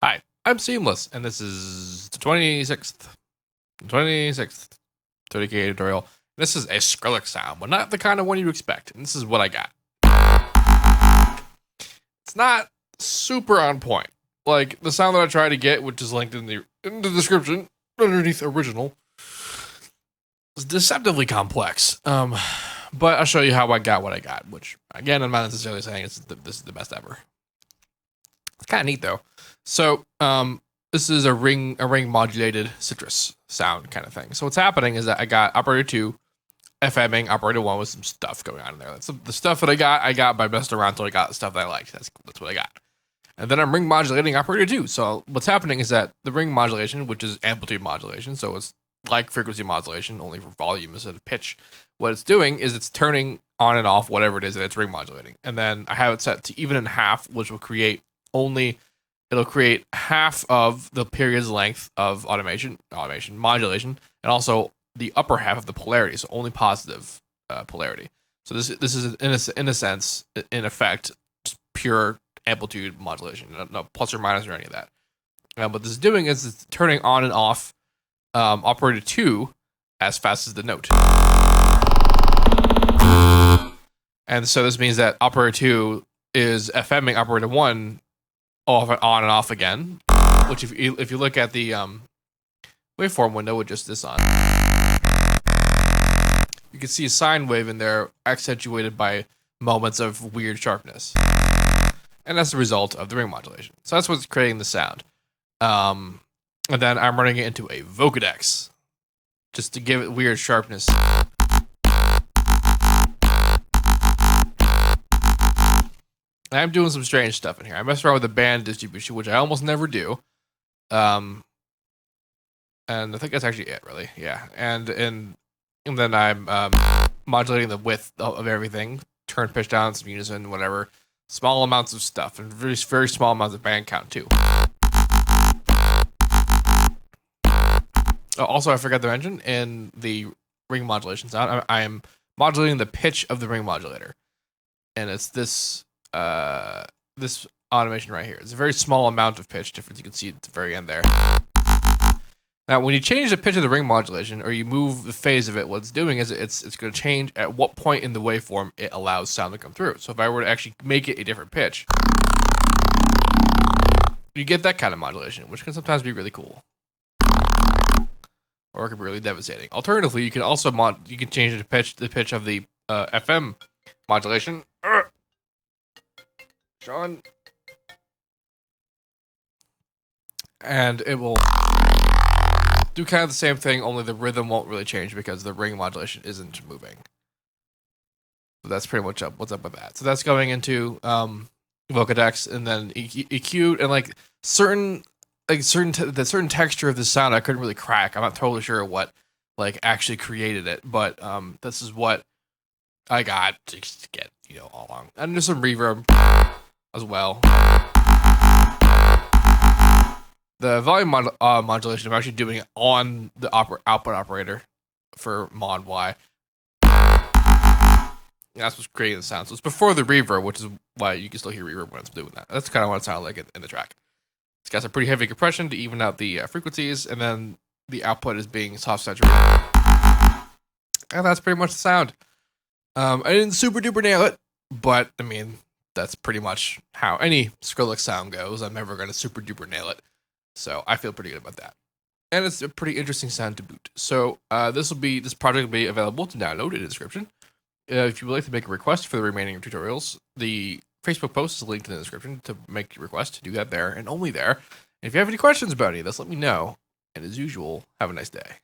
Hi, I'm Seamless, and this is the 26th 30K tutorial. This is a Skrillex sound, but not the kind of one you'd expect. And this is what I got. It's not super on point. Like the sound that I tried to get, which is linked in the description underneath original, is deceptively complex. But I'll show you how I got what I got. Which again, I'm not necessarily saying this is the best ever. It's kind of neat though. So, this is a ring modulated citrus sound kind of thing. So what's happening is that I got operator 2 FMing operator 1 with some stuff going on in there. That's the stuff that I got by messing around until I got the stuff that I liked. That's what I got. And then I'm ring modulating operator 2. So what's happening is that the ring modulation, which is amplitude modulation, so it's like frequency modulation, only for volume instead of pitch. What it's doing is it's turning on and off whatever it is that it's ring modulating. And then I have it set to even in half, which will create it'll create half of the period's length of modulation, and also the upper half of the polarity, so only positive polarity. So this is in a sense, in effect, just pure amplitude modulation, no plus or minus or any of that. What this is doing is it's turning on and off operator 2 as fast as the note. And so this means that operator 2 is FMing operator 1 on and off again, which if you look at the waveform window with just this on, you can see a sine wave in there accentuated by moments of weird sharpness, and that's the result of the ring modulation. So that's what's creating the sound. And then I'm running it into a Vocodex just to give it weird sharpness. I'm doing some strange stuff in here. I messed around with the band distribution, which I almost never do. And I think that's actually it, really. Yeah. And then I'm modulating the width of everything, turn pitch down, some unison, whatever. Small amounts of stuff, and very, very small amounts of band count, too. Also, I forgot to mention, in the ring modulation sound, I am modulating the pitch of the ring modulator. And it's this automation right here. It's a very small amount of pitch difference. You can see at the very end there. Now, when you change the pitch of the ring modulation, or you move the phase of it, what it's doing is it's going to change at what point in the waveform it allows sound to come through. So if I were to actually make it a different pitch, you get that kind of modulation, which can sometimes be really cool, or it can be really devastating. Alternatively, you can also change the pitch of the FM modulation. Sean. And it will do kind of the same thing, only the rhythm won't really change because the ring modulation isn't moving. So that's pretty much what's up with that. So that's going into Vocodex, and then EQ, and like certain texture of the sound I couldn't really crack. I'm not totally sure what like actually created it, but this is what I got to get all along. And there's some reverb as well. The volume modulation I'm actually doing it on the output operator for mod Y. That's what's creating the sound. So it's before the reverb, which is why you can still hear reverb when it's doing that. That's kind of what it sounds like in the track. It's got some pretty heavy compression to even out the frequencies, and then the output is being soft saturated. And that's pretty much the sound. I didn't super duper nail it, but I mean, that's pretty much how any Skrillex sound goes. I'm never going to super duper nail it. So I feel pretty good about that. And it's a pretty interesting sound to boot. So this project will be available to download in the description. If you would like to make a request for the remaining tutorials, the Facebook post is linked in the description to make your request. To do that there and only there. And if you have any questions about any of this, let me know. And as usual, have a nice day.